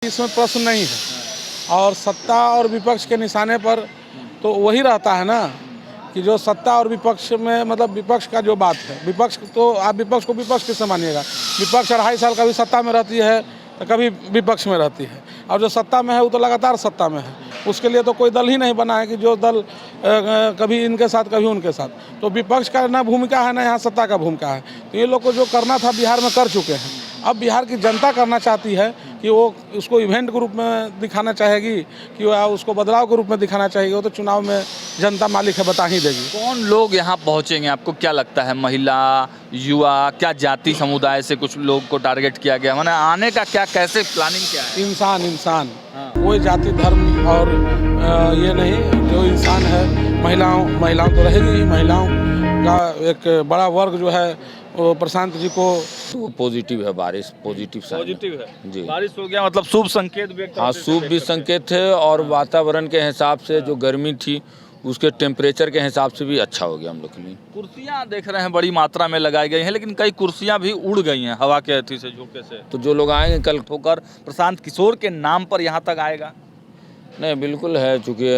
इसमें प्रश्न नहीं है। और सत्ता और विपक्ष के निशाने पर तो वही रहता है ना कि जो सत्ता और विपक्ष में मतलब विपक्ष का जो बात है, विपक्ष तो आप विपक्ष को विपक्ष किससे मानिएगा। विपक्ष 2.5 साल कभी सत्ता में रहती है तो कभी विपक्ष में रहती है, और जो सत्ता में है वो तो लगातार सत्ता में है। उसके लिए तो कोई दल ही नहीं बना है कि जो दल कभी इनके साथ कभी उनके साथ। तो विपक्ष का ना भूमिका है ना यहाँ सत्ता का भूमिका है। तो ये लोग को जो करना था बिहार में कर चुके हैं। अब बिहार की जनता करना चाहती है कि वो उसको इवेंट के रूप में दिखाना चाहेगी कि वह उसको बदलाव के रूप में दिखाना चाहेगी। वो तो चुनाव में जनता मालिक है, बता ही देगी। कौन लोग यहाँ पहुँचेंगे, आपको क्या लगता है? महिला, युवा, क्या जाति समुदाय से कुछ लोग को टारगेट किया गया? माने आने का क्या, कैसे प्लानिंग क्या है? इंसान कोई जाति धर्म और ये नहीं, जो इंसान है। महिलाओं तो रहेगी ही। महिलाओं का एक बड़ा वर्ग जो है वो प्रशांत जी को तो पॉजिटिव है, बारिश पॉजिटिव है जी। बारिश हो गया मतलब शुभ संकेत भी हाँ, शुभ भी संकेत है और वातावरण के हिसाब से जो गर्मी थी उसके टेम्परेचर के हिसाब से भी अच्छा हो गया हम लोग के लिए। कुर्सियाँ देख रहे हैं बड़ी मात्रा में लगाई गई हैं, लेकिन कई कुर्सियाँ भी उड़ गई हैं हवा के अथी से, झोंके से। तो जो लोग आएंगे कल होकर प्रशांत किशोर के नाम पर यहाँ तक आएगा? नहीं, बिल्कुल है, चूँकि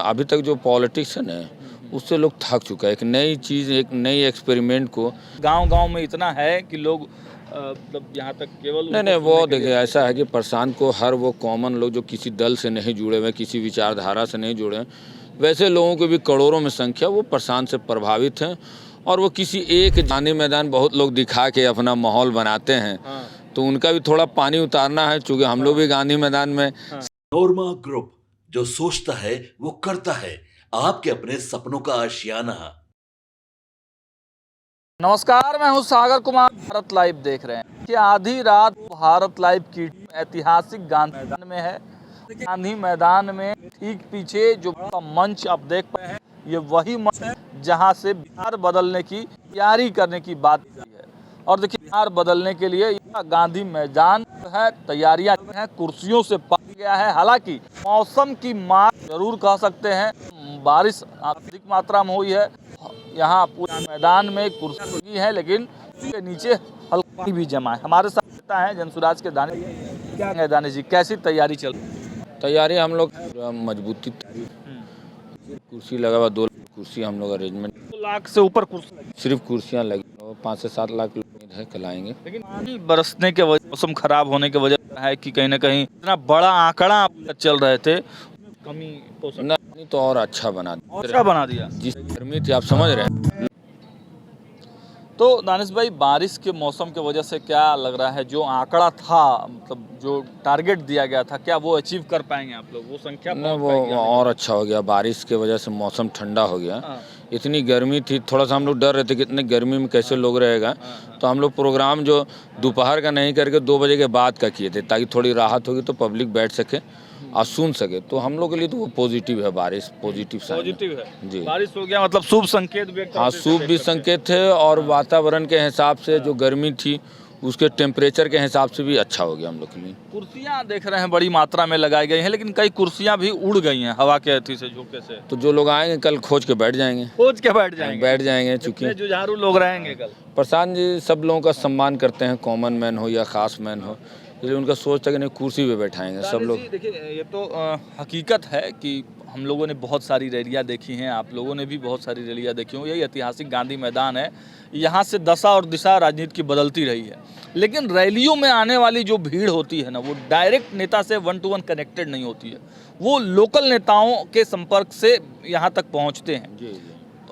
अभी तक जो पॉलिटिक्स है ना उससे लोग थक चुका है। एक नई चीज़, एक नई एक्सपेरिमेंट को गांव में इतना है कि लोग मतलब यहाँ तक केवल नहीं, वो देखिए ऐसा है कि प्रशांत को हर वो कॉमन लोग जो किसी दल से नहीं जुड़े हुए, किसी विचारधारा से नहीं जुड़े हैं, वैसे लोगों की भी करोड़ों में संख्या वो प्रशांत से प्रभावित हैं। और वो किसी एक गांधी मैदान बहुत लोग दिखा के अपना माहौल बनाते हैं। तो उनका भी थोड़ा पानी उतारना है, चूँकि हम लोग भी गांधी मैदान में। नोरमा ग्रुप, जो सोचता है वो करता है, आपके अपने सपनों का आशियाना। नमस्कार, मैं हूं सागर कुमार। भारत लाइव देख रहे हैं कि आधी रात भारत लाइव की टीम ऐतिहासिक गांधी मैदान में है। गांधी मैदान में ठीक पीछे जो मंच आप देख पाए हैं, ये वही मंच है जहां से बिहार बदलने की तैयारी करने की बात की है। और देखिए, बिहार बदलने के लिए यह गांधी मैदान है, तैयारियां हैं, कुर्सियों से भर गया है। हालांकि मौसम की मार जरूर कह सकते हैं, बारिश अधिक मात्रा में हुई है। यहाँ पूरे मैदान में कुर्सी लगी है, लेकिन उसके नीचे हल्का भी जमा है। हमारे साथ है जनसुराज के दानिश। क्या है दानिश जी, कैसी तैयारी चल रही है? तैयारी हम लोग मजबूती, कुर्सी लगा हुआ 2 कुर्सी हम लोग अरेंजमेंट। 2 लाख से ऊपर कुर्सी, सिर्फ कुर्सियाँ लगी, 5 से 7 लाख लोग है कल आएंगे। लेकिन पानी बरसने के वजह, मौसम खराब होने की वजह है कि कहीं ना कहीं इतना बड़ा आंकड़ा चल रहे थे, कमी नहीं तो और अच्छा बना दिया। जिस गर्मी थी आप समझ रहे हैं। तो दानिश भाई, बारिश के मौसम की वजह से क्या लग रहा है, जो आंकड़ा था मतलब जो टारगेट दिया गया था, क्या वो अचीव कर पाएंगे आप लोग? वो संख्या नहीं, वो और अच्छा हो गया। बारिश के वजह से मौसम ठंडा हो गया। इतनी गर्मी थी, थोड़ा सा हम लोग डर रहे थे कि इतनी गर्मी में कैसे लोग रहेगा। तो हम लोग प्रोग्राम जो दोपहर का नहीं करके 2 बजे के बाद का किए थे, ताकि थोड़ी राहत होगी तो पब्लिक बैठ सके और सुन सके। तो हम लोग के लिए तो वो पॉजिटिव है, बारिश पॉजिटिव है जी। बारिश हो गया मतलब शुभ संकेत भी। हाँ, शुभ भी संकेत है और वातावरण के हिसाब से जो गर्मी थी उसके टेम्परेचर के हिसाब से भी अच्छा हो गया हम लोग के लिए। कुर्सियाँ देख रहे हैं बड़ी मात्रा में लगाई गई हैं, लेकिन कई कुर्सियाँ भी उड़ गई हैं हवा के अथी से, झोंके से। तो जो लोग आएंगे कल खोज के बैठ जाएंगे। बैठ जाएंगे चूँकि जुझारू लोग रहेंगे कल। प्रशांत जी सब लोगों का सम्मान करते हैं, कॉमन मैन हो या खास मैन हो, इसलिए उनका सोच था कि नहीं कुर्सी पे बैठाएंगे सब लोग। देखिए, ये तो हकीकत है कि हम लोगों ने बहुत सारी रैलियाँ देखी हैं, आप लोगों ने भी बहुत सारी रैलियाँ देखी होंगी। यही ऐतिहासिक गांधी मैदान है, यहाँ से दशा और दिशा राजनीति की बदलती रही है। लेकिन रैलियों में आने वाली जो भीड़ होती है ना, वो डायरेक्ट नेता से 1 to 1 कनेक्टेड नहीं होती है। वो लोकल नेताओं के संपर्क से यहाँ तक पहुँचते हैं।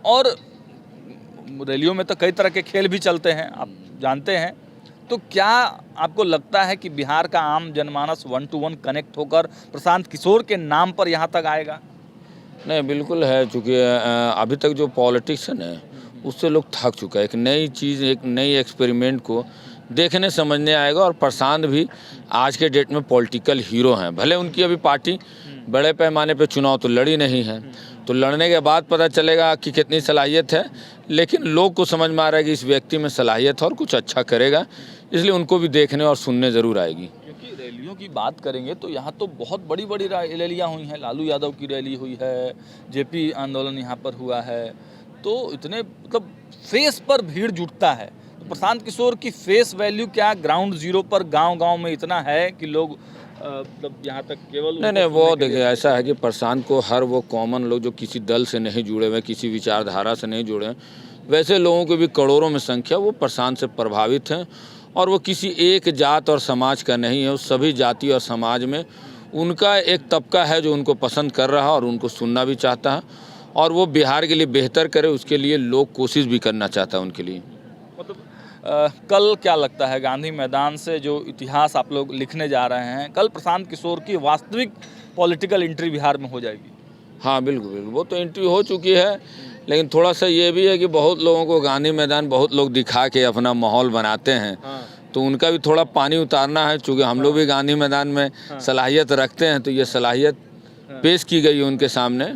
और रैलियों में तो कई तरह के खेल भी चलते हैं, आप जानते हैं। तो क्या आपको लगता है कि बिहार का आम जनमानस 1 to 1 कनेक्ट होकर प्रशांत किशोर के नाम पर यहाँ तक आएगा? नहीं, बिल्कुल है, चूँकि अभी तक जो पॉलिटिक्स है ना उससे लोग थक चुका है। एक नई चीज़, एक नई एक्सपेरिमेंट को देखने समझने आएगा। और प्रशांत भी आज के डेट में पॉलिटिकल हीरो हैं। भले उनकी अभी पार्टी बड़े पैमाने पे चुनाव तो लड़ी नहीं है, तो लड़ने के बाद पता चलेगा कि कितनी सलाहियत है। लेकिन लोग को समझ में आ रहा है कि इस व्यक्ति में सलाहियत है और कुछ अच्छा करेगा, इसलिए उनको भी देखने और सुनने ज़रूर आएगी। क्योंकि रैलियों की बात करेंगे तो यहाँ तो बहुत बड़ी बड़ी रैलियाँ हुई हैं। लालू यादव की रैली हुई है, जेपी आंदोलन यहाँ पर हुआ है। तो इतने मतलब फेस पर भीड़ जुटता है। तो प्रशांत किशोर की फेस वैल्यू क्या ग्राउंड जीरो पर गांव-गांव में इतना है कि लोग मतलब यहाँ तक केवल नहीं नहीं, वो देखिए ऐसा है कि प्रशांत को हर वो कॉमन लोग जो किसी दल से नहीं जुड़े हुए, किसी विचारधारा से नहीं जुड़े हैं, वैसे लोगों की भी करोड़ों में संख्या वो प्रशांत से प्रभावित हैं। और वो किसी एक जात और समाज का नहीं है, उस सभी जाति और समाज में उनका एक तबका है जो उनको पसंद कर रहा है और उनको सुनना भी चाहता है, और वो बिहार के लिए बेहतर करे उसके लिए लोग कोशिश भी करना चाहता है उनके लिए। मतलब कल क्या लगता है गांधी मैदान से जो इतिहास आप लोग लिखने जा रहे हैं, कल प्रशांत किशोर की वास्तविक पॉलिटिकल एंट्री बिहार में हो जाएगी? हाँ बिल्कुल बिल्कुल, वो तो एंट्री हो चुकी है, लेकिन थोड़ा सा ये भी है कि बहुत लोगों को गांधी मैदान बहुत लोग दिखा के अपना माहौल बनाते हैं। तो उनका भी थोड़ा पानी उतारना है, चूँकि हम लोग भी गांधी मैदान में सलाहियत रखते हैं, तो ये सलाहियत पेश की गई है उनके सामने।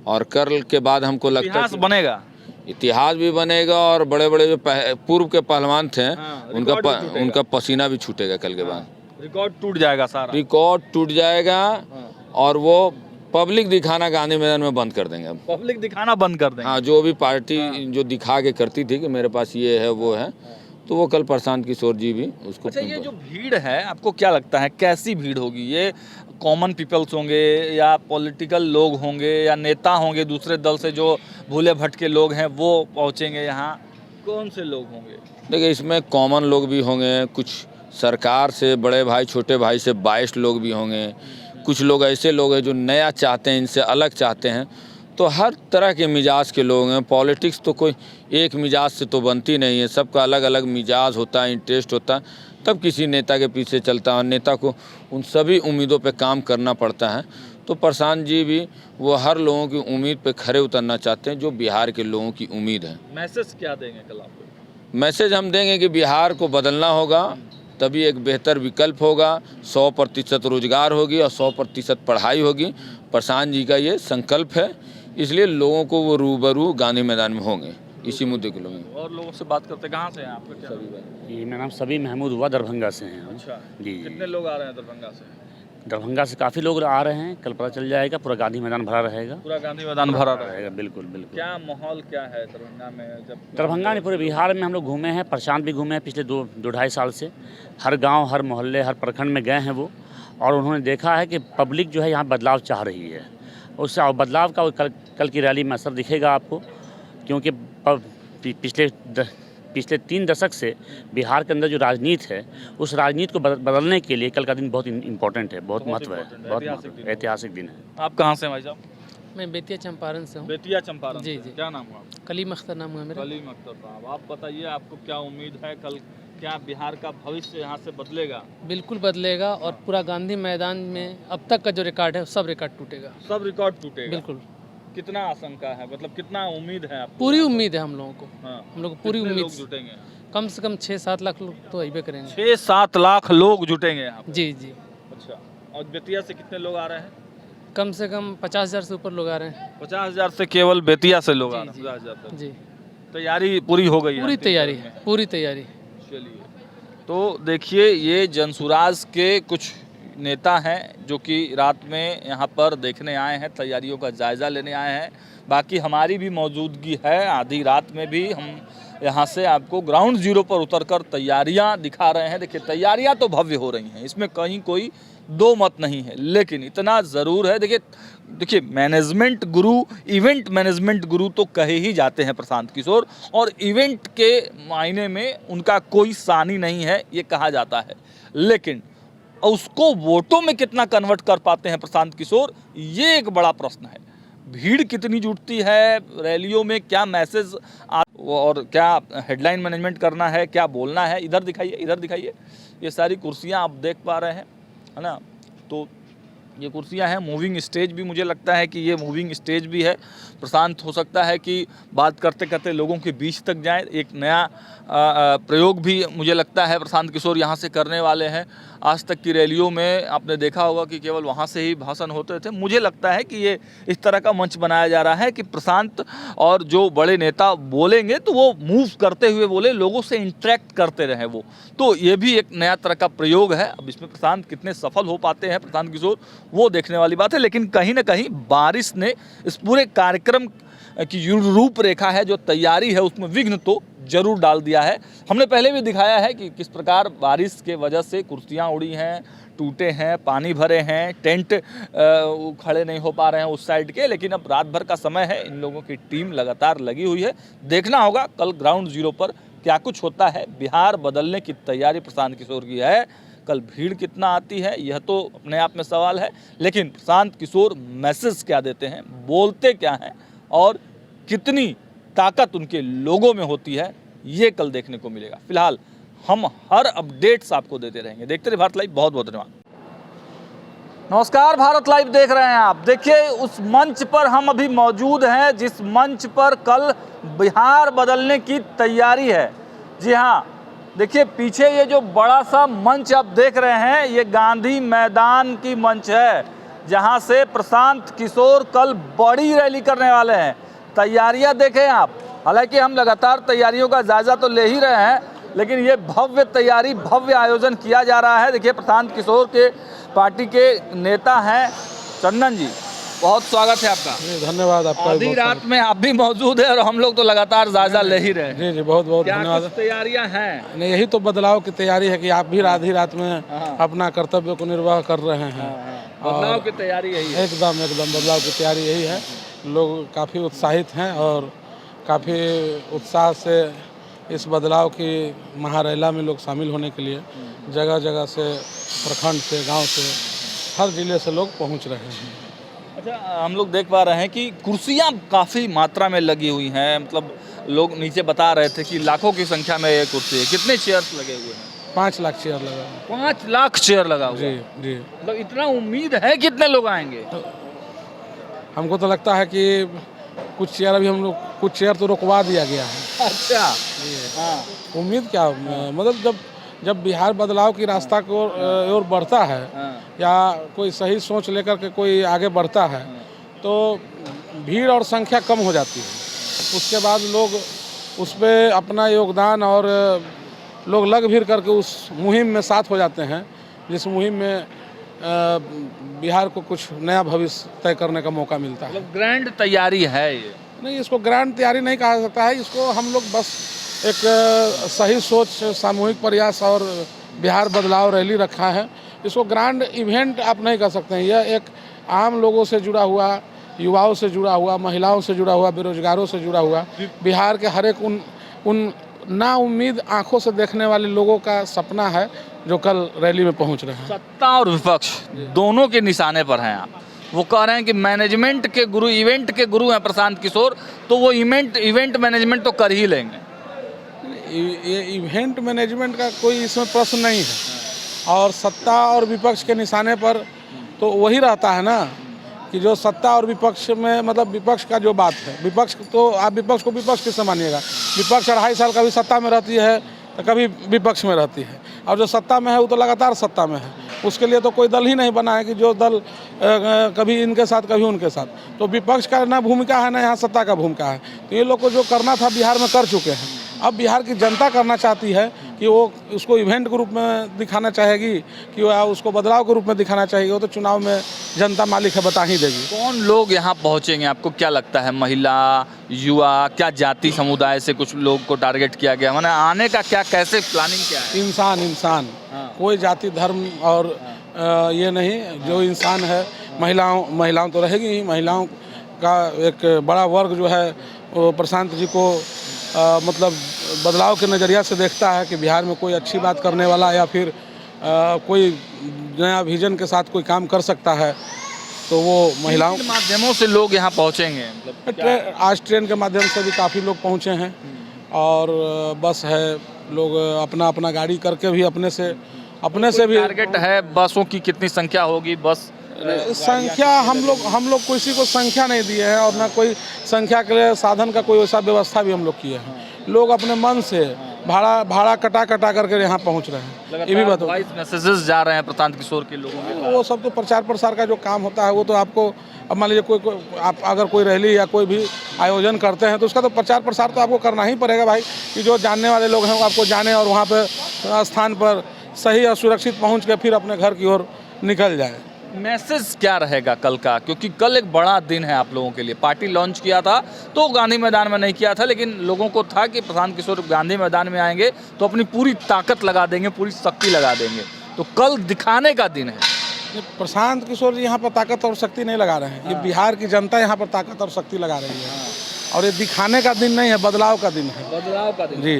और कल के बाद हमको लगता है इतिहास बनेगा, इतिहास भी बनेगा, और बड़े बड़े जो पूर्व के पहलवान थे उनका पसीना भी छूटेगा कल के बाद। रिकॉर्ड टूट जाएगा, सारा रिकॉर्ड टूट जाएगा, और वो पब्लिक दिखाना गांधी मैदान में बंद कर देंगे। अब पब्लिक दिखाना बंद कर देंगे। हाँ, जो भी पार्टी जो दिखा के करती थी कि मेरे पास ये है वो है, तो वो कल प्रशांत किशोर जी भी उसको। अच्छा, ये जो भीड़ है आपको क्या लगता है कैसी भीड़ होगी? ये कॉमन पीपल्स होंगे या पॉलिटिकल लोग होंगे या नेता होंगे दूसरे दल से जो भूले भटके लोग हैं वो पहुंचेंगे यहाँ? कौन से लोग होंगे? देखिए, इसमें कॉमन लोग भी होंगे, कुछ सरकार से बड़े भाई छोटे भाई से बाइस्ड लोग भी होंगे, कुछ लोग ऐसे लोग हैं जो नया चाहते हैं, इनसे अलग चाहते हैं। तो हर तरह के मिजाज के लोग हैं। पॉलिटिक्स तो कोई एक मिजाज से तो बनती नहीं है, सबका अलग अलग मिजाज होता है, इंटरेस्ट होता है, तब किसी नेता के पीछे चलता है। और नेता को उन सभी उम्मीदों पे काम करना पड़ता है। तो प्रशांत जी भी वो हर लोगों की उम्मीद पे खरे उतरना चाहते हैं, जो बिहार के लोगों की उम्मीद है। मैसेज क्या देंगे कल आप? मैसेज हम देंगे कि बिहार को बदलना होगा, तभी एक बेहतर विकल्प होगा, 100% रोजगार होगी और 100% पढ़ाई होगी। प्रशांत जी का ये संकल्प है, इसलिए लोगों को वो रूबरू गांधी मैदान में होंगे इसी मुद्दे के लोग। और लोगों से बात करते, कहाँ से हैं आपका क्या? जी, मेरा नाम सभी महमूद हुआ, दरभंगा से हैं। अच्छा जी, कितने लोग आ रहे हैं दरभंगा से? दरभंगा से काफ़ी लोग आ रहे हैं, कल पता चल जाएगा। पूरा गांधी मैदान भरा रहेगा। पूरा गांधी मैदान भरा रहेगा? बिल्कुल बिल्कुल। क्या माहौल क्या है दरभंगा में? जब दरभंगा में पूरे बिहार में हम लोग घूमे हैं, प्रशांत भी घूमे हैं पिछले दो ढाई साल से। हर गांव, हर मोहल्ले, हर प्रखंड में गए हैं वो, और उन्होंने देखा है कि पब्लिक जो है यहाँ बदलाव चाह रही है। उससे बदलाव का कल की रैली में असर दिखेगा आपको, क्योंकि पिछले 3 दशक से बिहार के अंदर जो राजनीति है, उस राजनीति को बदलने के लिए कल का दिन बहुत इम्पोर्टेंट है, बहुत महत्व है, बहुत ऐतिहासिक दिन है। आप कहाँ से हैं भाई साहब? मैं बेतिया चंपारण से हूँ। बेतिया चंपारण जी, से। जी। क्या नाम है आपका? कलीम अख्तर नाम है मेरा। कलीम अख्तर साहब, आप बताइए आपको क्या उम्मीद है कल? क्या बिहार का भविष्य यहाँ से बदलेगा? बिल्कुल बदलेगा, और पूरा गांधी मैदान में अब तक का जो रिकॉर्ड है सब रिकॉर्ड टूटेगा। सब रिकॉर्ड टूटेगा? बिल्कुल। कितना आशंका है, मतलब कितना उम्मीद है आपको? पूरी उम्मीद है हम लोगों को। हाँ। हम लोग को पूरी कितने उम्मीद लोग जुटेंगे? कम से कम 6-7 लाख लोग तो अबे करेंगे। 6-7 लाख लोग जुटेंगे यहाँ पे? जी जी। अच्छा, और बेतिया से कितने लोग आ रहे हैं? कम से कम 50,000 से ऊपर लोग आ रहे हैं। 50,000 से केवल बेतिया से लोग आ रहे हैं? जी, 50,000 तक। जी, तैयारी पूरी हो गई है? पूरी तैयारी है, पूरी तैयारी। चलिए, तो देखिए ये जनसुराज के कुछ नेता हैं जो कि रात में यहाँ पर देखने आए हैं, तैयारियों का जायज़ा लेने आए हैं। बाकी हमारी भी मौजूदगी है, आधी रात में भी हम यहाँ से आपको ग्राउंड जीरो पर उतरकर तैयारियाँ दिखा रहे हैं। देखिए तैयारियाँ तो भव्य हो रही हैं, इसमें कहीं कोई दो मत नहीं है, लेकिन इतना ज़रूर है, देखिए मैनेजमेंट गुरु, इवेंट मैनेजमेंट गुरु तो कहे ही जाते हैं प्रशांत किशोर, और इवेंट के मायने में उनका कोई सानी नहीं है ये कहा जाता है, लेकिन उसको वोटों में कितना कन्वर्ट कर पाते हैं प्रशांत किशोर, ये एक बड़ा प्रश्न है। भीड़ कितनी जुटती है, रैलियों में क्या मैसेज और क्या हेडलाइन मैनेजमेंट करना है, क्या बोलना है, इधर दिखाइए, इधर दिखाइए, ये सारी कुर्सियां आप देख पा रहे हैं, है ना। तो ये कुर्सियां हैं, मूविंग स्टेज भी मुझे लगता है कि ये मूविंग स्टेज भी है। प्रशांत हो सकता है कि बात करते करते लोगों के बीच तक जाए, एक नया प्रयोग भी मुझे लगता है प्रशांत किशोर यहाँ से करने वाले हैं। आज तक की रैलियों में आपने देखा होगा कि केवल वहाँ से ही भाषण होते थे। मुझे लगता है कि ये इस तरह का मंच बनाया जा रहा है कि प्रशांत और जो बड़े नेता बोलेंगे तो वो मूव करते हुए बोले, लोगों से इंटरेक्ट करते रहे वो। तो ये भी एक नया तरह का प्रयोग है। अब इसमें प्रशांत कितने सफल हो पाते हैं प्रशांत किशोर, वो देखने वाली बात है। लेकिन कहीं ना कहीं बारिश ने इस पूरे कार्यक्रम की रूपरेखा है, जो तैयारी है, उसमें विघ्न तो जरूर डाल दिया है। हमने पहले भी दिखाया है कि किस प्रकार बारिश के वजह से कुर्सियां उड़ी हैं, टूटे हैं, पानी भरे हैं, टेंट खड़े नहीं हो पा रहे हैं उस साइड के, लेकिन अब रात भर का समय है, इन लोगों की टीम लगातार लगी हुई है। देखना होगा कल ग्राउंड जीरो पर क्या कुछ होता है। बिहार बदलने की तैयारी प्रशांत किशोर की है, कल भीड़ कितना आती है यह तो अपने आप में सवाल है, लेकिन प्रशांत किशोर मैसेज क्या देते हैं, बोलते क्या हैं और कितनी ताकत उनके लोगों में होती है, ये कल देखने को मिलेगा। फिलहाल हम हर अपडेट्स आपको देते रहेंगे। देखते रहिए भारत लाइव। बहुत बहुत धन्यवाद। नमस्कार, भारत लाइव देख रहे हैं आप। देखिए उस मंच पर हम अभी मौजूद हैं जिस मंच पर कल बिहार बदलने की तैयारी है। जी हाँ, देखिए पीछे ये जो बड़ा सा मंच आप देख रहे हैं, ये गांधी मैदान की मंच है जहां से प्रशांत किशोर कल बड़ी रैली करने वाले हैं। तैयारियां देखें आप, हालांकि हम लगातार तैयारियों का जायजा तो ले ही रहे हैं, लेकिन ये भव्य तैयारी, भव्य आयोजन किया जा रहा है। देखिए प्रशांत किशोर के पार्टी के नेता हैं चंदन जी, बहुत स्वागत है आपका। धन्यवाद आपका। आधी रात में आप भी मौजूद है और हम लोग तो लगातार जायजा ले ही रहे हैं। जी जी, बहुत बहुत क्या धन्यवाद। कुछ तैयारियां हैं? नहीं, यही तो बदलाव की तैयारी है कि आप भी आधी रात में अपना कर्तव्य को निर्वाह कर रहे हैं। बदलाव की तैयारी यही है। एकदम एकदम बदलाव की तैयारी यही है। लोग काफ़ी उत्साहित हैं और काफ़ी उत्साह से इस बदलाव की महारैला में लोग शामिल होने के लिए जगह जगह से, प्रखंड से, गांव से, हर जिले से लोग पहुंच रहे हैं। अच्छा, हम लोग देख पा रहे हैं कि कुर्सियां काफ़ी मात्रा में लगी हुई हैं, मतलब लोग नीचे बता रहे थे कि लाखों की संख्या में ये कुर्सी है। कितने चेयर्स लगे हुए हैं? 5 लाख चेयर लगा है। 5 लाख चेयर लगा हुआ जी है। जी, मतलब इतना उम्मीद है कितने लोग आएंगे? हमको तो लगता है कि कुछ चेयर तो रुकवा दिया गया है। अच्छा, हाँ। उम्मीद क्या, मतलब जब बिहार बदलाव की रास्ता को ओर बढ़ता है या कोई सही सोच लेकर के कोई आगे बढ़ता है तो भीड़ और संख्या कम हो जाती है। उसके बाद लोग उस पर अपना योगदान और लोग लग भीड़ करके उस मुहिम में साथ हो जाते हैं, जिस मुहिम में बिहार को कुछ नया भविष्य तय करने का मौका मिलता है। मतलब ग्रैंड तैयारी है ये? नहीं, इसको ग्रैंड तैयारी नहीं कहा सकता है। इसको हम लोग बस एक सही सोच, सामूहिक प्रयास और बिहार बदलाव रैली रखा है। इसको ग्रैंड इवेंट आप नहीं कह सकते हैं। यह एक आम लोगों से जुड़ा हुआ, युवाओं से जुड़ा हुआ, महिलाओं से जुड़ा हुआ, बेरोजगारों से जुड़ा हुआ, बिहार के हर एक उन नाउम्मीद आंखों से देखने वाले लोगों का सपना है जो कल रैली में पहुंच रहे हैं। सत्ता और विपक्ष दोनों के निशाने पर हैं आप। वो कह रहे हैं कि मैनेजमेंट के गुरु, इवेंट के गुरु हैं प्रशांत किशोर, तो वो इवेंट मैनेजमेंट तो कर ही लेंगे। ये इवेंट मैनेजमेंट का कोई इसमें प्रश्न नहीं है। और सत्ता और विपक्ष के निशाने पर तो वही रहता है ना कि जो सत्ता और विपक्ष में, मतलब विपक्ष का जो बात है, विपक्ष तो आप विपक्ष को विपक्ष किससे मानिएगा? विपक्ष 2.5 साल कभी सत्ता में रहती है तो कभी विपक्ष में रहती है, और जो सत्ता में है वो तो लगातार सत्ता में है। उसके लिए तो कोई दल ही नहीं बना है कि जो दल कभी इनके साथ कभी उनके साथ। तो विपक्ष का ना भूमिका है ना यहाँ सत्ता का भूमिका है। तो ये लोग को जो करना था बिहार में कर चुके हैं। अब बिहार की जनता करना चाहती है कि वो उसको इवेंट के रूप में दिखाना चाहेगी कि वो उसको बदलाव के रूप में दिखाना चाहेगी। वो तो चुनाव में जनता मालिक है, बता ही देगी। कौन लोग यहाँ पहुँचेंगे आपको क्या लगता है? महिला, युवा, क्या जाति समुदाय से कुछ लोग को टारगेट किया गया? मैंने आने का क्या, कैसे प्लानिंग क्या है? इंसान कोई जाति धर्म और ये नहीं, जो इंसान है। महिलाओं तो रहेगी ही। महिलाओं का एक बड़ा वर्ग जो है वो प्रशांत जी को मतलब बदलाव के नज़रिया से देखता है कि बिहार में कोई अच्छी बात करने वाला या फिर कोई नया विजन के साथ कोई काम कर सकता है, तो वो महिलाओं किन माध्यमों से लोग यहाँ पहुँचेंगे? मतलब आज ट्रेन के माध्यम से भी काफ़ी लोग पहुँचे हैं, और बस है, लोग अपना अपना गाड़ी करके भी अपने से भी। टारगेट है बसों की कितनी संख्या होगी? बस संख्या हम लोग किसी को संख्या नहीं दिए हैं, और ना कोई संख्या के लिए साधन का कोई वैसा व्यवस्था भी हम लोग किए हैं। लोग अपने मन से भाड़ा कटा करके यहाँ पहुँच रहे हैं। ये भी बताओ, मैसेजेस जा रहे हैं प्रशांत किशोर के लोगों में। वो सब तो प्रचार प्रसार का जो काम होता है वो तो आपको, अब मान लीजिए कोई आप अगर कोई रैली या कोई भी आयोजन करते हैं तो उसका तो प्रचार प्रसार तो आपको करना ही पड़ेगा भाई, कि जो जानने वाले लोग हैं वो आपको जाने और वहाँ पर स्थान पर सही और सुरक्षित पहुँच के फिर अपने घर की ओर निकल जाए। मैसेज क्या रहेगा कल का? क्योंकि कल एक बड़ा दिन है आप लोगों के लिए। पार्टी लॉन्च किया था तो गांधी मैदान में नहीं किया था, लेकिन लोगों को था कि प्रशांत किशोर गांधी मैदान में आएंगे तो अपनी पूरी ताकत लगा देंगे, पूरी शक्ति लगा देंगे। तो कल दिखाने का दिन है। ये प्रशांत किशोर जी यहाँ पर ताकत और शक्ति नहीं लगा रहे हैं, ये बिहार की जनता यहाँ पर ताकत और शक्ति लगा रही है। और ये दिखाने का दिन नहीं है, बदलाव का दिन है। बदलाव का दिन जी,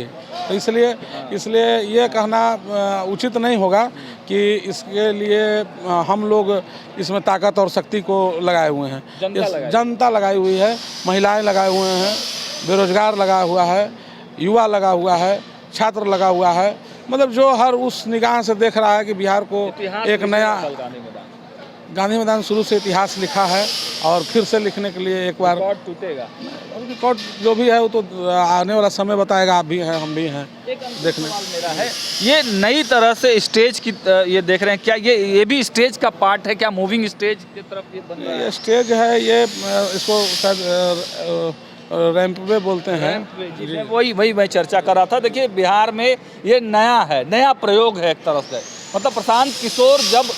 तो इसलिए ये कहना उचित नहीं होगा कि इसके लिए हम लोग इसमें ताकत और शक्ति को लगाए हुए हैं। जनता लगाई हुई है, महिलाएं लगाए हुए हैं, बेरोजगार लगा हुआ है, युवा लगा हुआ है, छात्र लगा हुआ है। मतलब जो हर उस निगाह से देख रहा है कि बिहार को एक नया गांधी मैदान शुरू से इतिहास लिखा है और फिर से लिखने के लिए एक बार रिकॉर्ड टूटेगा। रिकॉर्ड जो भी है वो तो आने वाला समय बताएगा। आप भी हैं, हम भी हैं देखने। मेरा है ये नई तरह से स्टेज की ये देख रहे हैं क्या, ये भी स्टेज का पार्ट है क्या? मूविंग स्टेज की तरफ ये बन रहा है। ये स्टेज है, ये इसको शायद रैंप वे बोलते हैं। वही मैं चर्चा कर रहा था। देखिए बिहार में ये नया है, नया प्रयोग है एक तरफ से। मतलब प्रशांत किशोर जब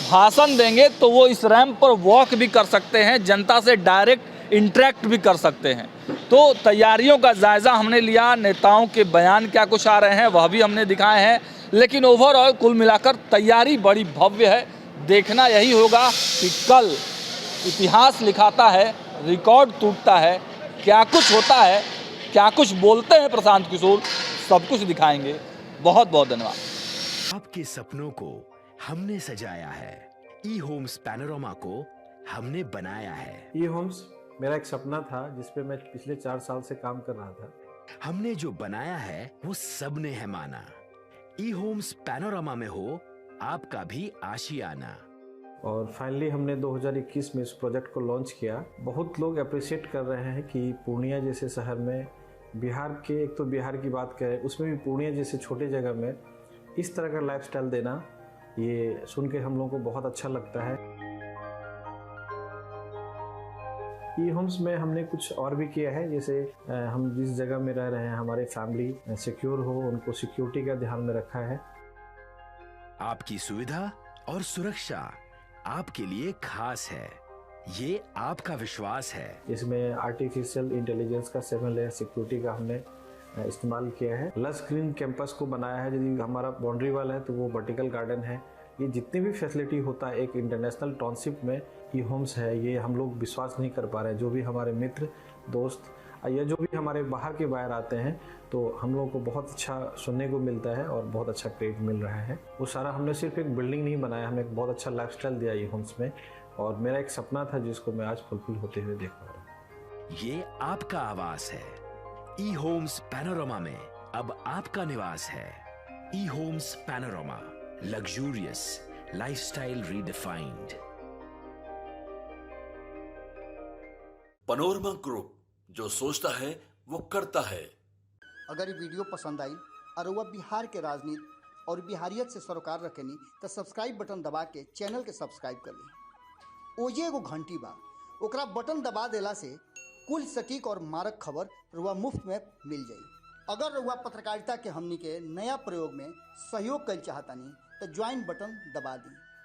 भाषण देंगे तो वो इस रैंप पर वॉक भी कर सकते हैं, जनता से डायरेक्ट इंटरेक्ट भी कर सकते हैं। तो तैयारियों का जायज़ा हमने लिया, नेताओं के बयान क्या कुछ आ रहे हैं वह भी हमने दिखाए हैं, लेकिन ओवरऑल कुल मिलाकर तैयारी बड़ी भव्य है। देखना यही होगा कि कल इतिहास लिखाता है, रिकॉर्ड टूटता है, क्या कुछ होता है, क्या कुछ बोलते हैं प्रशांत किशोर, सब कुछ दिखाएंगे। बहुत बहुत धन्यवाद। आपके सपनों को हमने सजाया है, ई होम्स पैनोरामा को हमने बनाया है। ई होम्स मेरा एक सपना था जिस पे मैं पिछले 4 साल से काम कर रहा था। हमने जो बनाया है वो सबने है माना। ई होम्स पैनोरामा में हो आपका भी आशियाना। और फाइनली हमने 2021 में इस प्रोजेक्ट को लॉन्च किया। बहुत लोग अप्रिशिएट कर रहे हैं कि पूर्णिया जैसे शहर में, बिहार के, एक तो बिहार की बात करें उसमें भी पूर्णिया जैसे छोटे जगह में इस तरह का लाइफस्टाइल देना, ये सुन के हम लोगों को बहुत अच्छा लगता है। ई होम्स में हमने कुछ और भी किया है, जैसे हम जिस जगह में रह रहे हैं हमारे फैमिली सिक्योर हो, उनको सिक्योरिटी का ध्यान में रखा है। आपकी सुविधा और सुरक्षा आपके लिए खास है, ये आपका विश्वास है। इसमें आर्टिफिशियल इंटेलिजेंस का 7 लेयर सिक्योरिटी का हमने इस्तेमाल किया है। लस ग्रीन कैंपस को बनाया है। यदि हमारा बाउंड्री वाल है तो वो वर्टिकल गार्डन है। ये जितनी भी फैसिलिटी होता है एक इंटरनेशनल टाउनशिप में ई होम्स है, ये हम लोग विश्वास नहीं कर पा रहे हैं। जो भी हमारे मित्र दोस्त या जो भी हमारे बाहर के बाहर आते हैं तो हम लोगों को बहुत अच्छा सुनने को मिलता है और बहुत अच्छा क्रेडिट मिल रहा है। वो सारा हमने सिर्फ एक बिल्डिंग नहीं बनाया, हमें एक बहुत अच्छा लाइफस्टाइल दिया ई होम्स में, और मेरा एक सपना था जिसको मैं आज फुलफिल होते हुए देख पा रहा हूँ। ये आपका आवास है। ई होम्स पैनोरामा में अब आपका निवास है। E Homes Panorama, luxurious lifestyle redefined. Panorama Group, जो सोचता है वो करता है। अगर ये वीडियो पसंद आई और वह बिहार के राजनीति और बिहारियत से सरोकार रखेनी तो सब्सक्राइब बटन दबा के चैनल के सब्सक्राइब कर ली। ओजे एगो घंटी बा, ओकरा बटन दबा देला से कुल सटीक और मारक खबर रुआ मुफ्त में मिल जाई। अगर रुआ पत्रकारिता के हमनी के नया प्रयोग में सहयोग कर चाहतानी तो ज्वाइन बटन दबा दी।